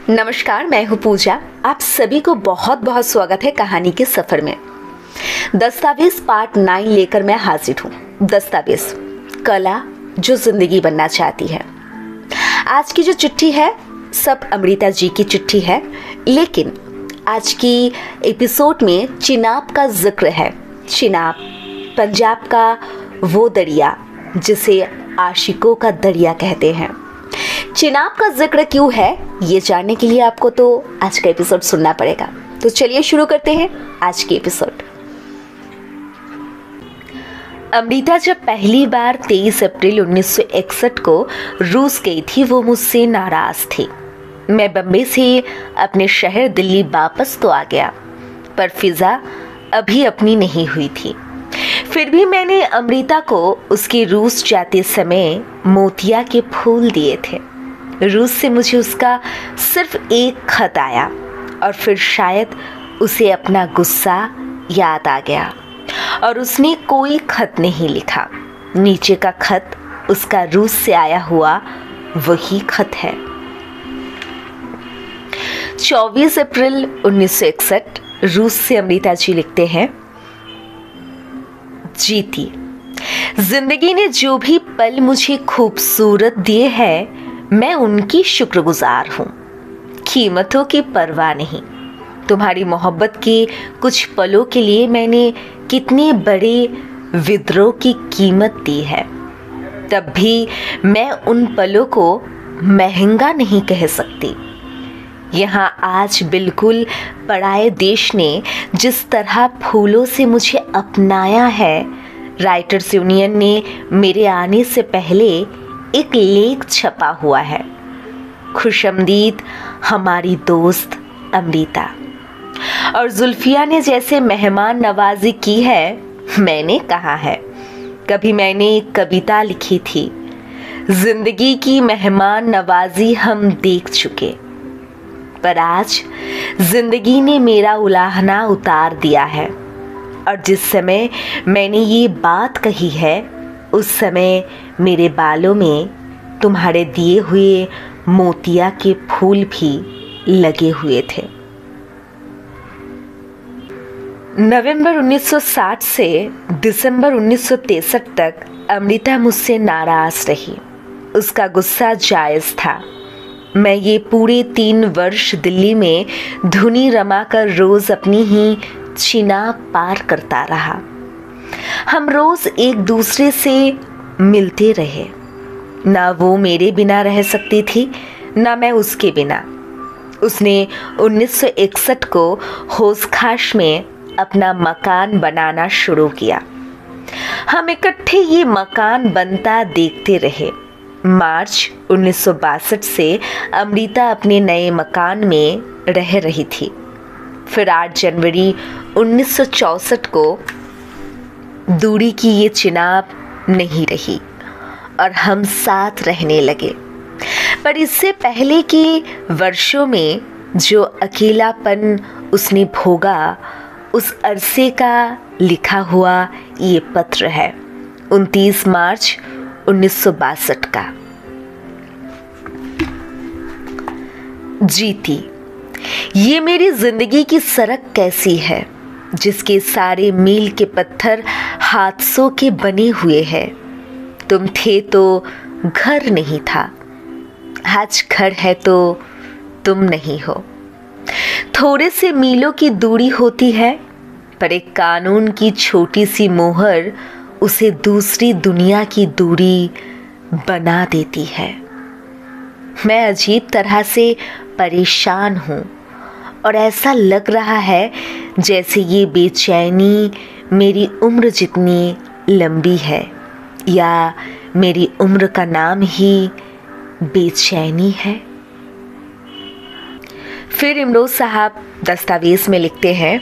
नमस्कार, मैं हूँ पूजा। आप सभी को बहुत बहुत स्वागत है कहानी के सफर में। दस्तावेज पार्ट 9 लेकर मैं हाजिर हूँ। दस्तावेज, कला जो जिंदगी बनना चाहती है। आज की जो चिट्ठी है सब अमृता जी की चिट्ठी है, लेकिन आज की एपिसोड में चिनाब का जिक्र है। चिनाब पंजाब का वो दरिया जिसे आशिकों का दरिया कहते हैं। चिनाब का जिक्र क्यों है ये जानने के लिए आपको तो आज का एपिसोड सुनना पड़ेगा। तो चलिए शुरू करते हैं आज की एपिसोड। अमृता जब पहली बार 23 अप्रैल 1961 को रूस गई थी, वो मुझसे नाराज थी। मैं बम्बई से अपने शहर दिल्ली वापस तो आ गया, पर फिजा अभी अपनी नहीं हुई थी। फिर भी मैंने अमृता को उसके रूस जाते समय मोतिया के फूल दिए थे। रूस से मुझे उसका सिर्फ एक खत आया और फिर शायद उसे अपना गुस्सा याद आ गया और उसने कोई खत नहीं लिखा। नीचे का खत उसका रूस से आया हुआ वही खत है। 24 अप्रैल 1961 रूस से अमृता जी लिखते हैं, जीती, जिंदगी ने जो भी पल मुझे खूबसूरत दिए हैं मैं उनकी शुक्रगुजार हूँ। कीमतों की परवाह नहीं। तुम्हारी मोहब्बत के कुछ पलों के लिए मैंने कितने बड़े विद्रोह की कीमत दी है, तब भी मैं उन पलों को महंगा नहीं कह सकती। यहाँ आज बिल्कुल पराये देश ने जिस तरह फूलों से मुझे अपनाया है, राइटर्स यूनियन ने मेरे आने से पहले एक लेख छपा हुआ है, खुशमदीद हमारी दोस्त अमृता। और जुल्फिया ने जैसे मेहमान नवाजी की है, मैंने कहा है। कभी मैंने एक कविता लिखी थी, जिंदगी की मेहमान नवाजी हम देख चुके, पर आज जिंदगी ने मेरा उलाहना उतार दिया है। और जिस समय मैंने ये बात कही है उस समय मेरे बालों में तुम्हारे दिए हुए मोतिया के फूल भी लगे हुए थे। नवंबर 1960 से दिसंबर 1963 तक अमृता मुझसे नाराज रही। उसका गुस्सा जायज़ था। मैं ये पूरे 3 वर्ष दिल्ली में धुनी रमाकर रोज़ अपनी ही चिनाब पार करता रहा। हम रोज़ एक दूसरे से मिलते रहे। ना वो मेरे बिना रह सकती थी, ना मैं उसके बिना। उसने 1961 को होशखाश में अपना मकान बनाना शुरू किया। हम इकट्ठे ये मकान बनता देखते रहे। मार्च 1962 से अमृता अपने नए मकान में रह रही थी। फिर 8 जनवरी 1964 को दूरी की ये चिनाब नहीं रही और हम साथ रहने लगे। पर इससे पहले के वर्षों में जो अकेलापन उसने भोगा, उस अरसे का लिखा हुआ ये पत्र है, 29 मार्च 1962 का। जीती, ये मेरी जिंदगी की सड़क कैसी है जिसके सारे मील के पत्थर हादसों के बने हुए हैं। तुम थे तो घर नहीं था, आज घर है तो तुम नहीं हो। थोड़े से मीलों की दूरी होती है, पर एक कानून की छोटी सी मोहर उसे दूसरी दुनिया की दूरी बना देती है। मैं अजीब तरह से परेशान हूँ और ऐसा लग रहा है जैसे ये बेचैनी मेरी उम्र जितनी लंबी है, या मेरी उम्र का नाम ही बेचैनी है। फिर इमरोज साहब दस्तावेज में लिखते हैं,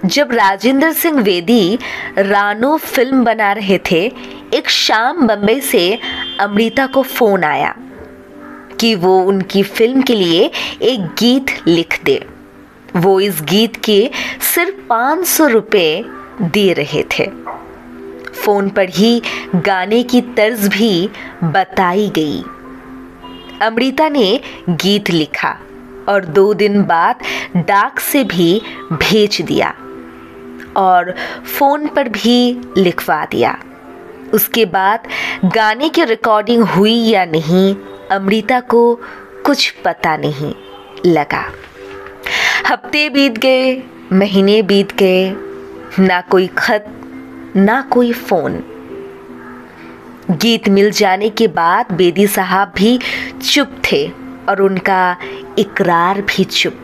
जब राजेंद्र सिंह वेदी रानो फिल्म बना रहे थे, एक शाम बम्बई से अमृता को फोन आया कि वो उनकी फिल्म के लिए एक गीत लिख दे। वो इस गीत के सिर्फ 500 रुपये दे रहे थे। फोन पर ही गाने की तर्ज भी बताई गई। अमृता ने गीत लिखा और 2 दिन बाद डाक से भी भेज दिया और फ़ोन पर भी लिखवा दिया। उसके बाद गाने की रिकॉर्डिंग हुई या नहीं, अमृता को कुछ पता नहीं लगा। हफ्ते बीत गए, महीने बीत गए, ना कोई खत, ना कोई फ़ोन। गीत मिल जाने के बाद बेदी साहब भी चुप थे और उनका इकरार भी चुप।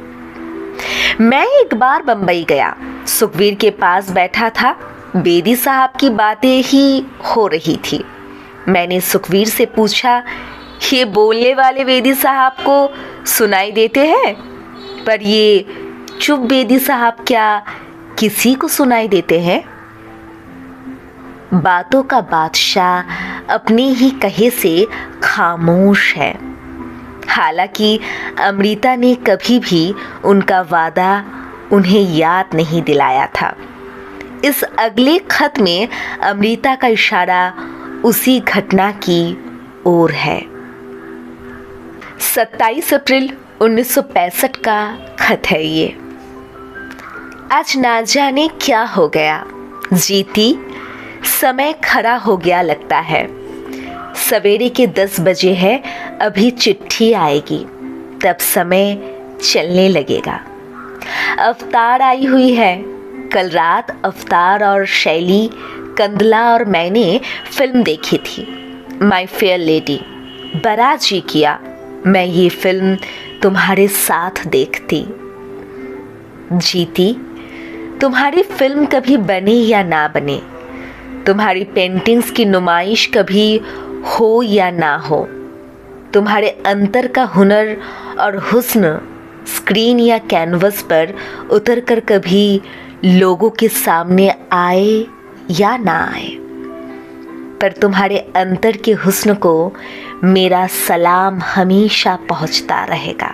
मैं एक बार बम्बई गया, सुखवीर के पास बैठा था, बेदी साहब की बातें ही हो रही थी। मैंने सुखवीर से पूछा, ये बोलने वाले बेदी साहब को सुनाई देते हैं, पर ये चुप बेदी साहब क्या किसी को सुनाई देते हैं? बातों का बादशाह अपने ही कहे से खामोश है। हालांकि अमृता ने कभी भी उनका वादा उन्हें याद नहीं दिलाया था। इस अगले खत में अमृता का इशारा उसी घटना की ओर है। 27 अप्रैल 1965 का खत है ये। आज ना जाने क्या हो गया, जीती समय खरा हो गया लगता है। सवेरे के 10 बजे है, अभी चिट्ठी आएगी, तब समय चलने लगेगा। अवतार आई हुई है। कल रात अवतार और शैली, कंदला और मैंने फिल्म देखी थी, माय फेयर लेडी। बड़ा जी किया मैं ये फिल्म तुम्हारे साथ देखती। जीती, तुम्हारी फिल्म कभी बने या ना बने, तुम्हारी पेंटिंग्स की नुमाइश कभी हो या ना हो, तुम्हारे अंतर का हुनर और हुस्न स्क्रीन या कैनवस पर उतर कर कभी लोगों के सामने आए या ना आए, पर तुम्हारे अंतर के हुस्न को मेरा सलाम हमेशा पहुंचता रहेगा।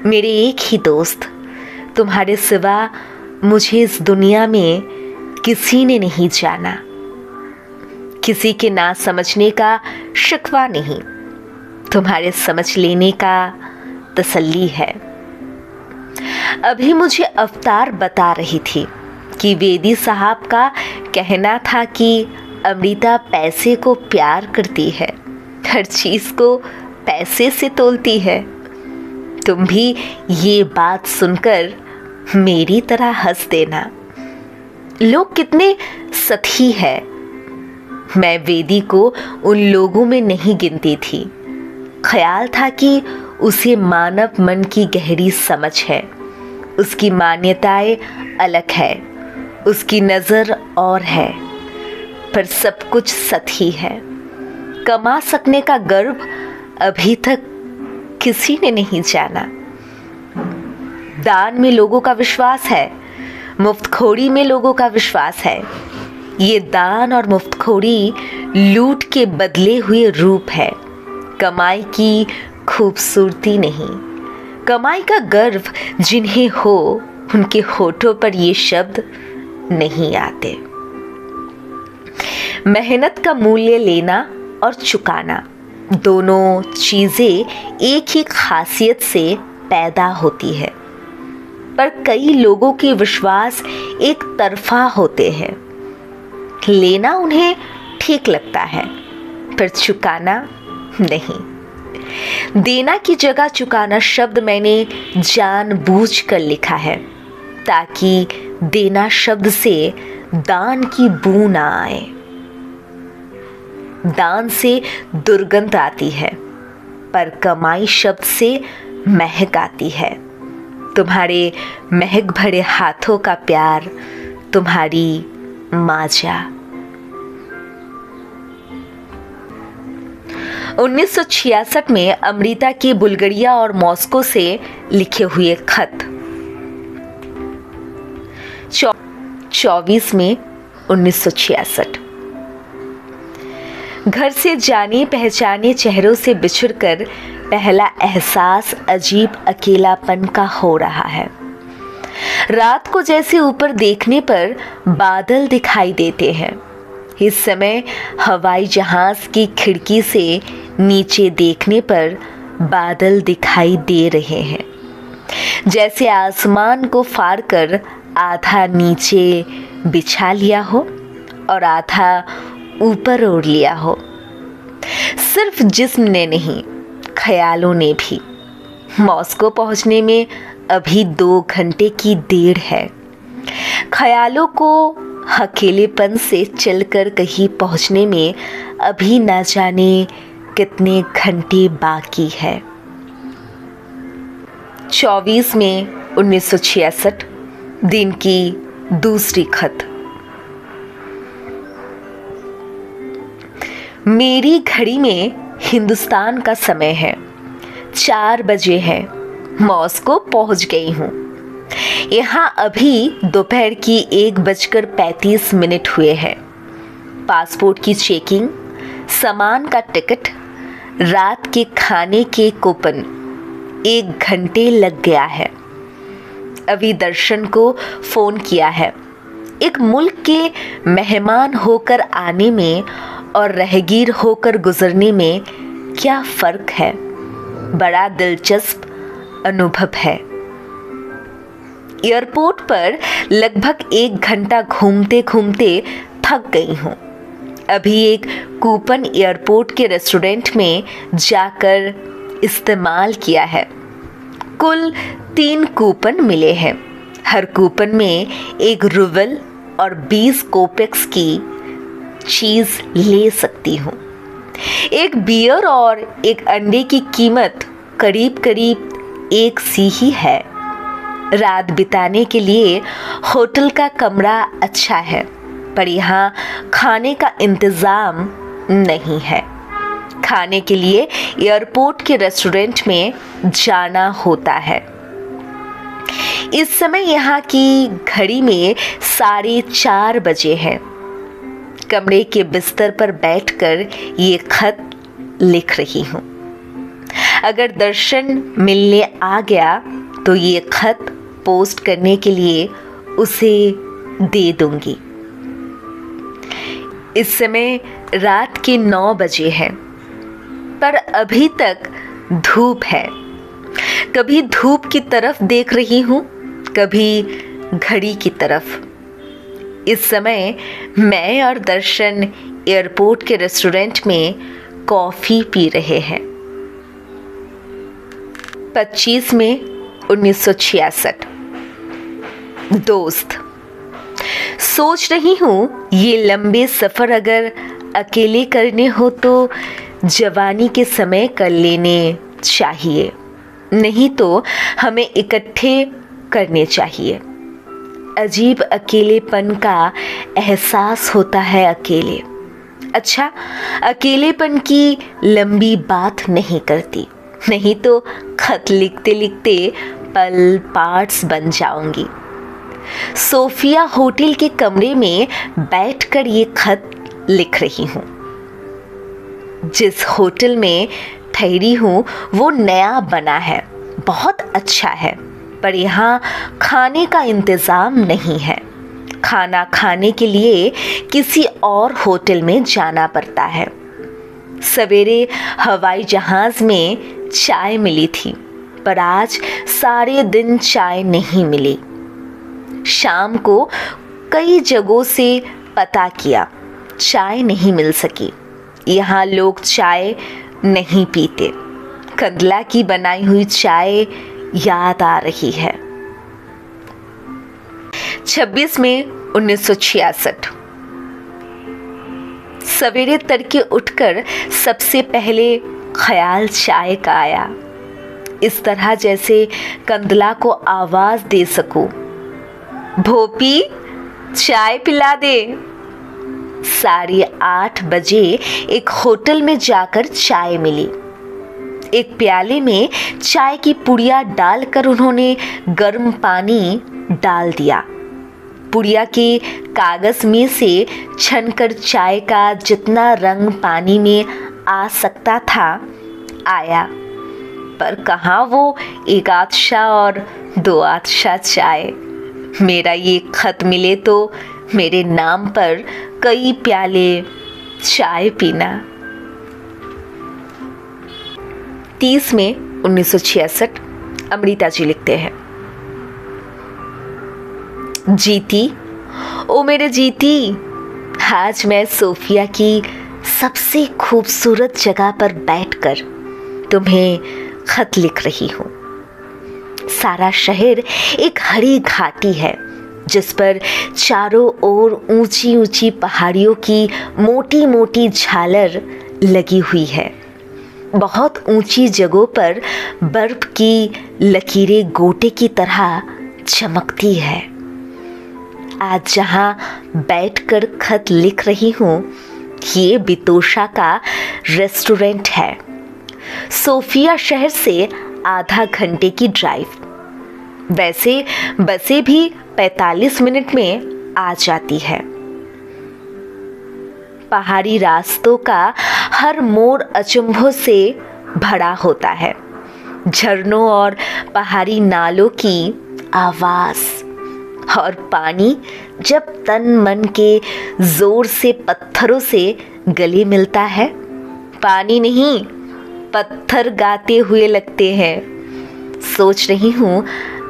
मेरे एक ही दोस्त, तुम्हारे सिवा मुझे इस दुनिया में किसी ने नहीं जाना। किसी के ना समझने का शिकवा नहीं, तुम्हारे समझ लेने का तसल्ली है। अभी मुझे अवतार बता रही थी कि बेदी साहब का कहना था कि अमृता पैसे को प्यार करती है, हर चीज़ को पैसे से तोलती है। तुम भी ये बात सुनकर मेरी तरह हंस देना। लोग कितने सती है। मैं वेदी को उन लोगों में नहीं गिनती थी। ख्याल था कि उसे मानव मन की गहरी समझ है, उसकी मान्यताएं अलग है, उसकी नज़र और है, पर सब कुछ सती है। कमा सकने का गर्व अभी तक किसी ने नहीं जाना। दान में लोगों का विश्वास है, मुफ्तखोरी में लोगों का विश्वास है। ये दान और मुफ्तखोरी लूट के बदले हुए रूप है, कमाई की खूबसूरती नहीं। कमाई का गर्व जिन्हें हो, उनके होठों पर ये शब्द नहीं आते। मेहनत का मूल्य लेना और चुकाना, दोनों चीज़ें एक ही खासियत से पैदा होती है, पर कई लोगों के विश्वास एक तरफा होते हैं। लेना उन्हें ठीक लगता है, पर चुकाना नहीं। देना की जगह चुकाना शब्द मैंने जानबूझकर लिखा है, ताकि देना शब्द से दान की बू ना आए। दान से दुर्गंध आती है, पर कमाई शब्द से महक आती है। तुम्हारे महक भरे हाथों का प्यार, तुम्हारी माजा। 1966 में अमृता के बुल्गारिया और मॉस्को से लिखे हुए खत। 24 में 1966। घर से जाने पहचाने चेहरों से बिछुड़कर पहला एहसास अजीब अकेलापन का हो रहा है। रात को जैसे ऊपर देखने पर बादल दिखाई देते हैं, इस समय हवाई जहाज की खिड़की से नीचे देखने पर बादल दिखाई दे रहे हैं, जैसे आसमान को फाड़ कर आधा नीचे बिछा लिया हो और आधा ऊपर ओढ़ लिया हो। सिर्फ जिस्म ने नहीं, ख्यालों ने भी। मॉस्को पहुंचने में अभी 2 घंटे की देर है। ख्यालों को अकेलेपन से चलकर कहीं पहुंचने में अभी ना जाने कितने घंटे बाकी है। 24 मई 1966 दिन की दूसरी खत। मेरी घड़ी में हिंदुस्तान का समय है, 4 बजे है। मॉस्को पहुंच गई हूँ। यहाँ अभी दोपहर की 1:35 हुए हैं। पासपोर्ट की चेकिंग, सामान का टिकट, रात के खाने के कूपन, 1 घंटे लग गया है। अभी दर्शन को फ़ोन किया है। एक मुल्क के मेहमान होकर आने में और रहगीर होकर गुजरने में क्या फ़र्क है? बड़ा दिलचस्प अनुभव है। एयरपोर्ट पर लगभग 1 घंटा घूमते घूमते थक गई हूँ। अभी एक कूपन एयरपोर्ट के रेस्टोरेंट में जाकर इस्तेमाल किया है। कुल 3 कूपन मिले हैं। हर कूपन में 1 रूबल और 20 कोपेक्स की चीज़ ले सकती हूँ। एक बियर और एक अंडे की कीमत करीब करीब एक सी ही है। रात बिताने के लिए होटल का कमरा अच्छा है, पर यहाँ खाने का इंतज़ाम नहीं है। खाने के लिए एयरपोर्ट के रेस्टोरेंट में जाना होता है। इस समय यहाँ की घड़ी में 4:30 बजे हैं। कमरे के बिस्तर पर बैठकर ये खत लिख रही हूँ। अगर दर्शन मिलने आ गया तो ये खत पोस्ट करने के लिए उसे दे दूंगी। इस समय रात के 9 बजे हैं, पर अभी तक धूप है। कभी धूप की तरफ देख रही हूँ, कभी घड़ी की तरफ। इस समय मैं और दर्शन एयरपोर्ट के रेस्टोरेंट में कॉफ़ी पी रहे हैं। 25 मई 1966। दोस्त, सोच रही हूँ ये लंबे सफ़र अगर अकेले करने हो तो जवानी के समय कर लेने चाहिए, नहीं तो हमें इकट्ठे करने चाहिए। अजीब अकेलेपन का एहसास होता है अकेले। अच्छा, अकेलेपन की लंबी बात नहीं करती, नहीं तो खत लिखते लिखते पल पार्ट्स बन जाऊंगी। सोफिया होटल के कमरे में बैठकर ये खत लिख रही हूँ। जिस होटल में ठहरी हूँ वो नया बना है, बहुत अच्छा है, पर यहाँ खाने का इंतज़ाम नहीं है। खाना खाने के लिए किसी और होटल में जाना पड़ता है। सवेरे हवाई जहाज़ में चाय मिली थी, पर आज सारे दिन चाय नहीं मिली। शाम को कई जगहों से पता किया, चाय नहीं मिल सकी। यहाँ लोग चाय नहीं पीते। कंदला की बनाई हुई चाय याद आ रही है। 26 मई 1966। सवेरे तड़के उठकर सबसे पहले ख्याल चाय का आया, इस तरह जैसे कंदला को आवाज़ दे सकूं, भोपी चाय पिला दे। 8:30 बजे एक होटल में जाकर चाय मिली। एक प्याले में चाय की पुड़िया डालकर उन्होंने गर्म पानी डाल दिया। पुड़िया के कागज़ में से छनकर चाय का जितना रंग पानी में आ सकता था आया, पर कहाँ वो 1 आधशा और 2 आधशा चाय। मेरा ये खत मिले तो मेरे नाम पर कई प्याले चाय पीना। 30 में 1966 अमृता जी लिखते हैं, जीती, ओ मेरे जीती, आज मैं सोफिया की सबसे खूबसूरत जगह पर बैठकर तुम्हें खत लिख रही हूँ। सारा शहर एक हरी घाटी है जिस पर चारों ओर ऊंची ऊंची पहाड़ियों की मोटी मोटी झालर लगी हुई है। बहुत ऊंची जगहों पर बर्फ की लकीरें गोटे की तरह चमकती है। आज जहाँ बैठकर खत लिख रही हूँ ये बितोशा का रेस्टोरेंट है। सोफिया शहर से आधा घंटे की ड्राइव। वैसे बसें भी 45 मिनट में आ जाती है। पहाड़ी रास्तों का हर मोड़ अचंभों से भरा होता है। झरनों और पहाड़ी नालों की आवाज़ और पानी जब तन मन के जोर से पत्थरों से गले मिलता है, पानी नहीं पत्थर गाते हुए लगते हैं। सोच रही हूँ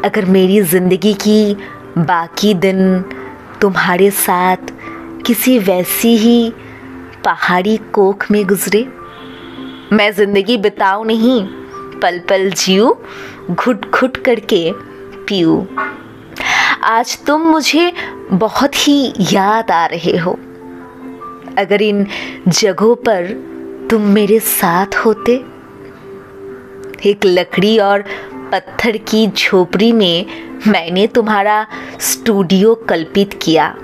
अगर मेरी जिंदगी की बाकी दिन तुम्हारे साथ किसी वैसी ही पहाड़ी कोख में गुजरे। मैं जिंदगी बिताऊं नहीं, पल पल जीऊं, घुट घुट करके पीऊं। आज तुम मुझे बहुत ही याद आ रहे हो। अगर इन जगहों पर तुम मेरे साथ होते। एक लकड़ी और पत्थर की झोपड़ी में मैंने तुम्हारा स्टूडियो कल्पित किया।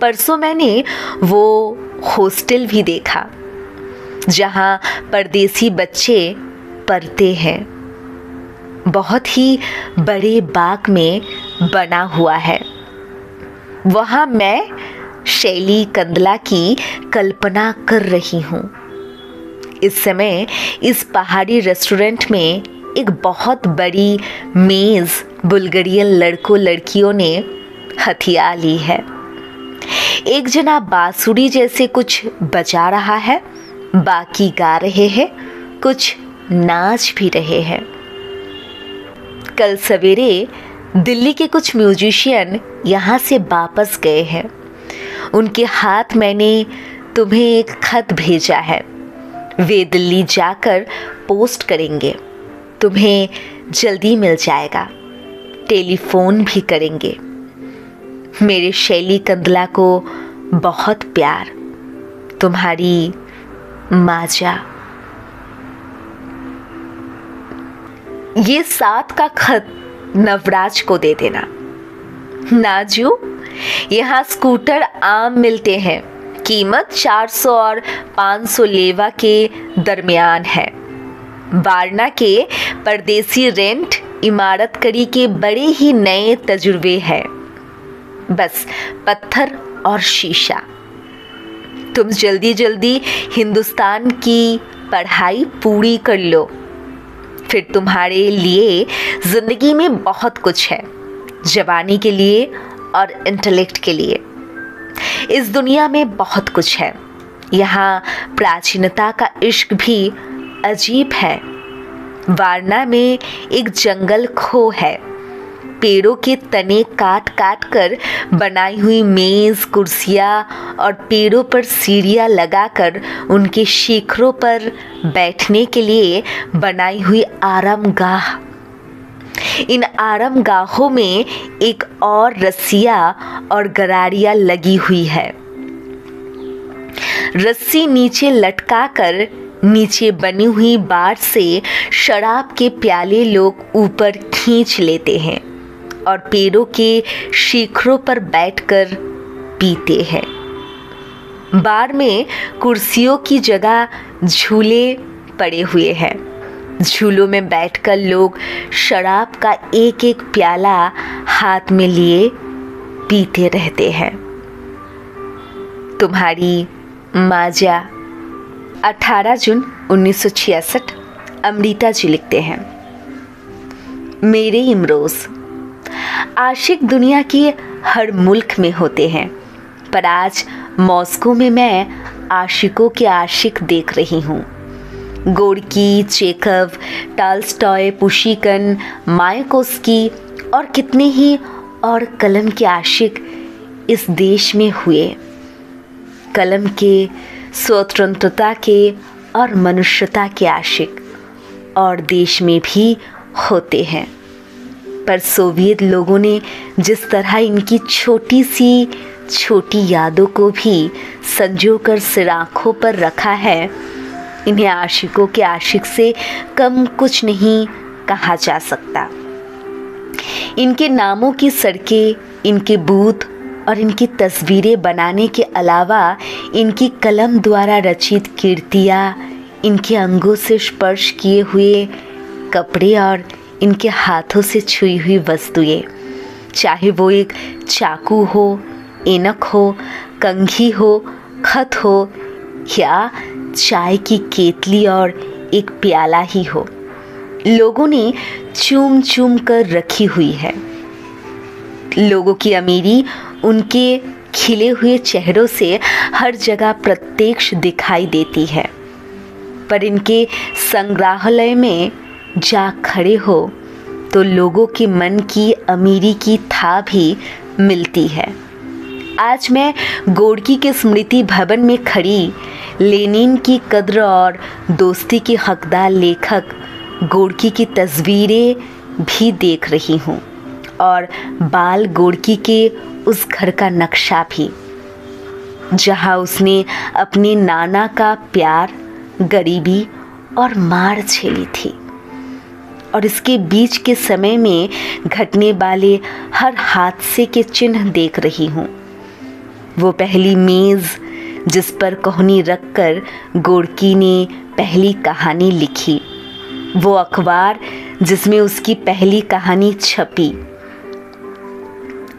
परसों मैंने वो हॉस्टल भी देखा जहाँ परदेसी बच्चे पढ़ते हैं। बहुत ही बड़े बाग में बना हुआ है। वहाँ मैं शैली कंदला की कल्पना कर रही हूँ। इस समय इस पहाड़ी रेस्टोरेंट में एक बहुत बड़ी मेज़ बुल्गारियन लड़कों लड़कियों ने हथिया ली है। एक जना बांसुरी जैसे कुछ बजा रहा है, बाकी गा रहे हैं, कुछ नाच भी रहे हैं। कल सवेरे दिल्ली के कुछ म्यूजिशियन यहाँ से वापस गए हैं। उनके हाथ मैंने तुम्हें एक खत भेजा है। वे दिल्ली जाकर पोस्ट करेंगे। तुम्हें जल्दी मिल जाएगा। टेलीफोन भी करेंगे। मेरे शैली कंदला को बहुत प्यार, तुम्हारी माजा। ये 7 का खत नवराज को दे देना। नाजू, यहाँ स्कूटर आम मिलते हैं। कीमत 400 और 500 लेवा के दरमियान है। वारना के परदेसी रेंट इमारत कड़ी के बड़े ही नए तजुर्बे हैं। बस पत्थर और शीशा। तुम जल्दी जल्दी हिंदुस्तान की पढ़ाई पूरी कर लो। फिर तुम्हारे लिए ज़िंदगी में बहुत कुछ है, जवानी के लिए और इंटेलेक्ट के लिए। इस दुनिया में बहुत कुछ है। यहाँ प्राचीनता का इश्क भी अजीब है। वारना में एक जंगल खो है। पेड़ों के तने काट काट कर बनाई हुई मेज़, कुर्सियाँ और पेड़ों पर सीढ़ियाँ लगाकर उनके शिखरों पर बैठने के लिए बनाई हुई आरामगाह। इन आरामगाहों में एक और रस्सियाँ और गरारियाँ लगी हुई है। रस्सी नीचे लटकाकर नीचे बनी हुई बाड़ से शराब के प्याले लोग ऊपर खींच लेते हैं और पेड़ों के शिखरों पर बैठकर पीते हैं। बार में कुर्सियों की जगह झूले पड़े हुए हैं। झूलों में बैठकर लोग शराब का एक एक प्याला हाथ में लिए पीते रहते हैं। तुम्हारी माजा। 18 जून 1966 अमृता जी लिखते हैं, मेरे इमरोज़। आशिक दुनिया की हर मुल्क में होते हैं, पर आज मॉस्को में मैं आशिकों के आशिक देख रही हूँ। गोर्की, चेखव, टॉल्स्टॉय, पुशिकिन, मायाकोव्स्की और कितने ही और कलम के आशिक इस देश में हुए। कलम के, स्वतंत्रता के और मनुष्यता के आशिक और देश में भी होते हैं। पर सोवियत लोगों ने जिस तरह इनकी छोटी सी छोटी यादों को भी संजोकर सिर आँखों पर रखा है, इन्हें आशिकों के आशिक से कम कुछ नहीं कहा जा सकता। इनके नामों की सड़कें, इनके बूथ और इनकी तस्वीरें बनाने के अलावा इनकी कलम द्वारा रचित कीर्तियाँ, इनके अंगों से स्पर्श किए हुए कपड़े और इनके हाथों से छुई हुई वस्तुएं, चाहे वो एक चाकू हो, ऐनक हो, कंघी हो, खत हो या चाय की केतली और एक प्याला ही हो, लोगों ने चूम चूम कर रखी हुई है। लोगों की अमीरी उनके खिले हुए चेहरों से हर जगह प्रत्यक्ष दिखाई देती है। पर इनके संग्रहालय में जा खड़े हो तो लोगों के मन की अमीरी की था भी मिलती है। आज मैं गोर्की के स्मृति भवन में खड़ी लेनिन की कद्र और दोस्ती के हकदार लेखक गोर्की की तस्वीरें भी देख रही हूँ और बाल गोर्की के उस घर का नक्शा भी, जहाँ उसने अपने नाना का प्यार, गरीबी और मार झेली थी। और इसके बीच के समय में घटने वाले हर हादसे के चिन्ह देख रही हूँ। वो पहली मेज़ जिस पर कोहनी रखकर गोर्की ने पहली कहानी लिखी, वो अखबार जिसमें उसकी पहली कहानी छपी।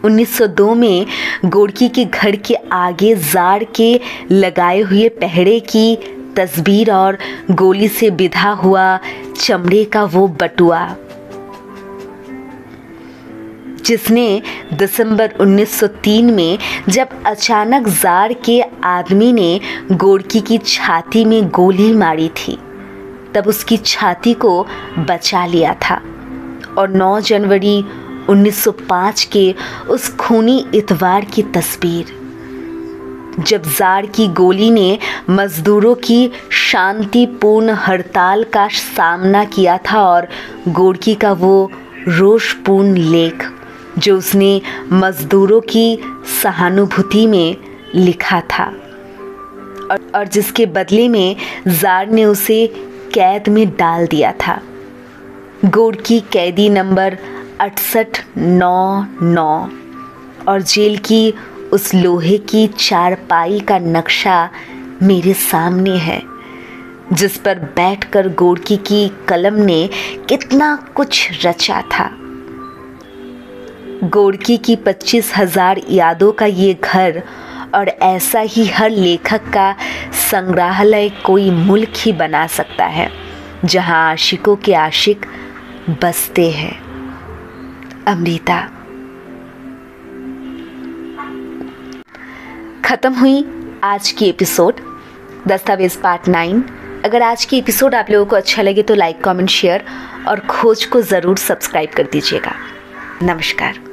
1902 में गोर्की के घर के आगे जार के लगाए हुए पहरे की तस्वीर और गोली से बिधा हुआ चमड़े का वो बटुआ, जिसने दिसंबर 1903 में जब अचानक जार के आदमी ने गोर्की की छाती में गोली मारी थी, तब उसकी छाती को बचा लिया था। और 9 जनवरी 1905 के उस खूनी इतवार की तस्वीर, जब जार की गोली ने मजदूरों की शांतिपूर्ण हड़ताल का सामना किया था, और गोर्की का वो रोषपूर्ण लेख जो उसने मजदूरों की सहानुभूति में लिखा था और जिसके बदले में जार ने उसे कैद में डाल दिया था। गोर्की कैदी नंबर 6899 और जेल की उस लोहे की चारपाई का नक्शा मेरे सामने है, जिस पर बैठकर गोर्की की कलम ने कितना कुछ रचा था। गोर्की की 25,000 यादों का ये घर और ऐसा ही हर लेखक का संग्रहालय कोई मुल्क ही बना सकता है, जहां आशिकों के आशिक बसते हैं। अमृता। खत्म हुई आज की एपिसोड दस्तावेज पार्ट 9। अगर आज की एपिसोड आप लोगों को अच्छा लगे तो लाइक, कमेंट, शेयर और खोज को ज़रूर सब्सक्राइब कर दीजिएगा। नमस्कार।